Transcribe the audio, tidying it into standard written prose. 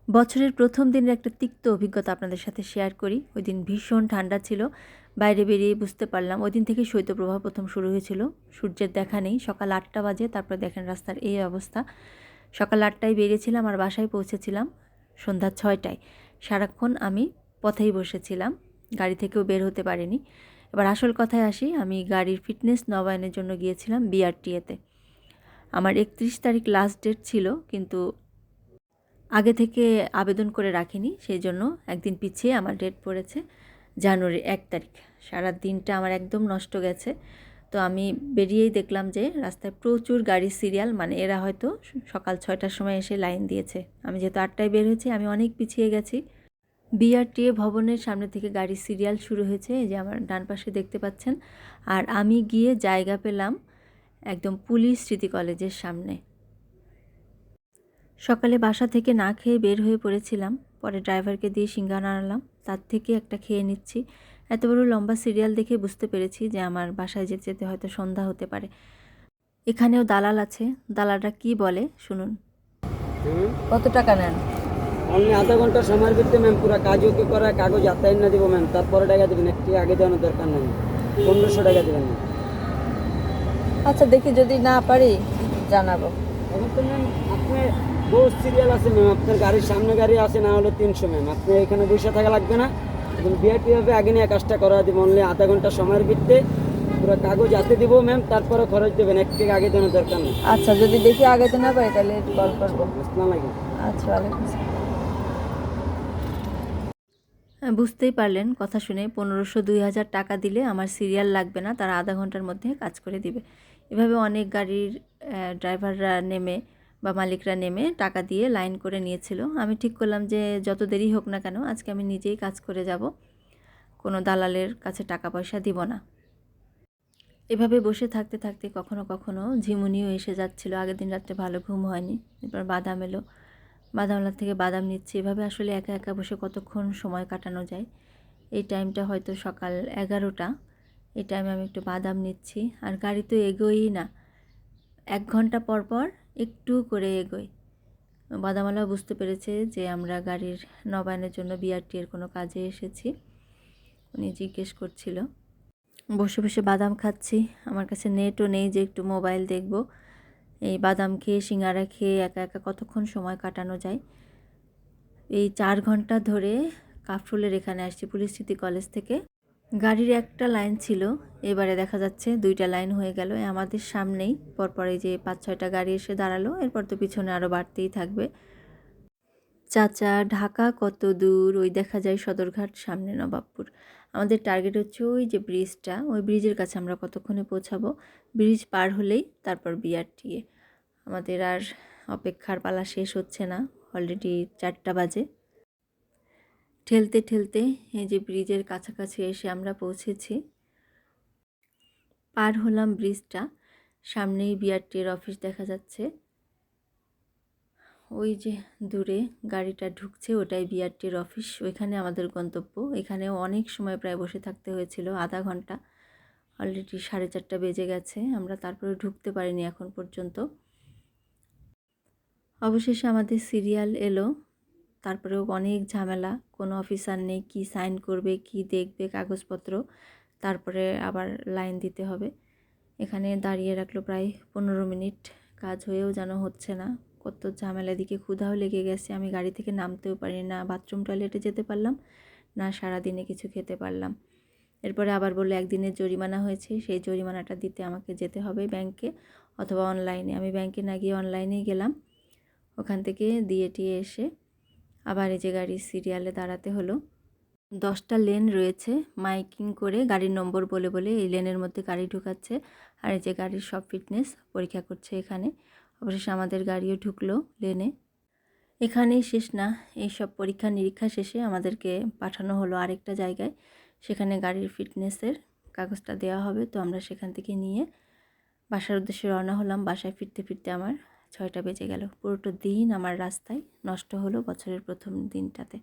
বছরের প্রথম দিনের একটা তিক্ত অভিজ্ঞতা আপনাদের সাথে শেয়ার করি। ওই দিন ভীষণ ঠান্ডা ছিল। বাইরে বেরিয়ে বুঝতে পারলাম ওই দিন থেকেই শৈত্যপ্রবাহ প্রথম শুরু হয়েছিল। সূর্যের দেখা নেই। সকাল ৮টা বাজে। তারপরে দেখেন রাস্তার এই অবস্থা। সকাল ৮টায় বেরিয়েছিলাম আর বাসায় পৌঁছেছিলাম সন্ধ্যা ৬টায়। সারাক্ষণ আমি পথেই বসেছিলাম। গাড়ি থেকেও বের হতে পারিনি। এবার আসল কথায় আসি, আমি গাড়ির ফিটনেস নবায়নের জন্য গিয়েছিলাম বিআরটিএতে। আমার ৩১ তারিখ লাস্ট ডেট ছিল, কিন্তু আগে থেকে আবেদন করে রাখিনি, সেই জন্য একদিন পিছিয়ে আমার ডেট পড়েছে জানুয়ারির ১ তারিখ। সারা দিনটা আমার একদম নষ্ট গেছে। তো আমি বেরিয়েই দেখলাম যে রাস্তায় প্রচুর গাড়ির সিরিয়াল, মানে এরা হয়তো সকাল ৬টার সময় এসে লাইন দিয়েছে। আমি যেহেতু ৮টায় বের হয়েছি, আমি অনেক পিছিয়ে গেছি। বিআরটিএ ভবনের সামনে থেকে গাড়ির সিরিয়াল শুরু হয়েছে, এই যে আমার ডান পাশে দেখতে পাচ্ছেন। আর আমি গিয়ে জায়গা পেলাম একদম পুলিশ স্মৃতি কলেজের সামনে। সকালে বাসা থেকে না খেয়ে বের হয়ে পড়েছিলাম, পরে ড্রাইভারকে দিয়ে সিঙ্গারা আনলাম, তার থেকে একটা খেয়ে নিচ্ছি। এত বড় লম্বা সিরিয়াল দেখে বুঝতে পেরেছি যে আমার বাসায় যেতে যেতে হয়তো সন্ধ্যা হতে পারে। এখানেও দালাল আছে, দালালরা কি বলে শুনুন। কত টাকা নেন? অনলি আধা ঘন্টা সময়ের ভিতরে ম্যাম পুরো কাজ ওকে করা, কাগজ যাতায়াত না দিব ম্যাম, তারপরে টাকা দেবেন, একটু আগে দেওয়ানোর দরকার নেই। ১৫০০ টাকা দেবেন ম্যাম। আচ্ছা দেখি, যদি না পারি জানাবো। এখন তো ম্যাম আপনার বহু সিরিয়াল আছে ম্যাম, আপনার গাড়ির সামনে গাড়ি আছে না হলো ৩০০ ম্যাম, আপনি এখানে বসে থাকা লাগবে না, এবং বিআরটি ভাবে আগে নিয়ে কাজটা করা দিব। অনলি আধা ঘন্টা সময়ের ভিতরে পুরো কাগজ হাতে দিব ম্যাম, তারপরে খরচ দেবেন, এক থেকে আগে দেওয়ানোর দরকার নেই। আচ্ছা যদি দেখি আগে তো না পারি তাহলে কল করবো। আসসালামু আলাইকুম। আচ্ছা, ওয়ালাইকুম আসসালাম। বুঝতেই পারলেন কথা শুনে, ১৫০০-২০০০ টাকা দিলে আমার সিরিয়াল লাগবে না, তারা আধা ঘন্টার মধ্যে কাজ করে দিবে। এভাবে অনেক গাড়ির ড্রাইভাররা নেমে বা মালিকরা নেমে টাকা দিয়ে লাইন করে নিয়েছিল। আমি ঠিক করলাম যে যত দেরি হোক না কেন আজকে আমি নিজেই কাজ করে যাব, কোনো দালালের কাছে টাকা পয়সা দিব না। এভাবে বসে থাকতে থাকতে কখনো কখনো ঝিমুনিও এসে যাচ্ছিল। আগের দিন রাত্রে ভালো ঘুম হয়নি। এরপর বাদাম এলো, বাদামওয়ালা থেকে বাদাম নিচ্ছি। এভাবে আসলে একা একা বসে কতক্ষণ সময় কাটানো যায়। এই টাইমটা হয়তো সকাল ১১টা। এই টাইমে আমি একটু বাদাম নিচ্ছি। আর গাড়ি তো এগোয়ই না, ১ ঘন্টা পর পর একটু করে এগোয়। বাদামওয়ালাও বুঝতে পেরেছে যে আমরা গাড়ির নবায়নের জন্য বিআরটিএর কোনো কাজে এসেছি। উনি জিজ্ঞেস করছিল। বসে বসে বাদাম খাচ্ছি। আমার কাছে নেটও নেই যে একটু মোবাইল দেখব। এই বাদাম খেয়ে সিঙ্গারা খেয়ে একা একা কতক্ষণ সময় কাটানো যায়। এই ৪ ঘন্টা ধরে কাফরুলের এখানে আসছি পুলিশ স্মৃতি কলেজ থেকে। গাড়ির একটা লাইন ছিল, এবারে দেখা যাচ্ছে ২টা লাইন হয়ে গেল। আমাদের সামনেই পরপর এই যে ৫-৬টা গাড়ি এসে দাঁড়ালো, এরপর তো পিছনে আরও বাড়তেই থাকবে। চাচা, ঢাকা কত দূর? ওই দেখা যায় সদরঘাট, সামনে নবাবপুর। আমাদের টার্গেট হচ্ছে ওই যে ব্রিজটা, ওই ব্রিজের কাছে আমরা কতক্ষণে পৌঁছাবো। ব্রিজ পার হলেই তারপর বিআরটিএ। আমাদের আর অপেক্ষার পালা শেষ হচ্ছে না, অলরেডি ৪টা বাজে। ঠেলতে ঠেলতে এই যে ব্রিজের কাছাকাছি এসে আমরা পৌঁছেছি। পার হলাম ব্রিজটা, সামনেই বিআরটিএর অফিস দেখা যাচ্ছে। ওই যে দূরে গাড়িটা ঢুকছে, ওটাই বিআরটির অফিস, ওইখানে আমাদের গন্তব্য। এখানেও অনেক সময় প্রায় বসে থাকতে হয়েছিল, আধা ঘন্টা। অলরেডি ৪:৩০ বেজে গেছে, আমরা তারপরে ঢুকতে পারিনি এখন পর্যন্ত। অবশেষে আমাদের সিরিয়াল এলো, তারপরেও অনেক ঝামেলা, কোনো অফিসার নেই, কি সাইন করবে, কি দেখবে কাগজপত্র, তারপরে আবার লাইন দিতে হবে। এখানে দাঁড়িয়ে রাখলো প্রায় ১৫ মিনিট, কাজ হয়েও যেন হচ্ছে না। কত ঝামেলা, দিকে ক্ষুধাও লেগে গেছে, আমি গাড়ি থেকে নামতেও পারি না, বাথরুম টয়লেটে যেতে পারলাম না, সারাদিনে কিছু খেতে পারলাম। এরপরে আবার বললো একদিনের জরিমানা হয়েছে, সেই জরিমানাটা দিতে আমাকে যেতে হবে ব্যাংকে অথবা অনলাইনে। আমি ব্যাংকে না গিয়ে অনলাইনেই গেলাম, ওখান থেকে দিয়ে টিয়ে এসে আবার এই যে গাড়ির সিরিয়ালে দাঁড়াতে হলো। 10টা লেন রয়েছে, মাইকিং করে গাড়ির নম্বর বলে বলে এই লেনের মধ্যে গাড়ি ঢুকাচ্ছে, আর এই যে গাড়ির সব ফিটনেস পরীক্ষা করছে এখানে। অবশেষে আমাদের গাড়িও ঢুকলো লেনে। এখানেই শেষ না, এই সব পরীক্ষা নিরীক্ষা শেষে আমাদেরকে পাঠানো হলো আরেকটা জায়গায়, সেখানে গাড়ির ফিটনেসের কাগজটা দেওয়া হবে। তো আমরা সেখান থেকে নিয়ে বাসার উদ্দেশ্যে রওনা হলাম। বাসায় ফিরতে ফিরতে আমার 6টা বেজে গেল। পুরোটা দিন আমার রাস্তায় নষ্ট হলো বছরের প্রথম দিনটাতে।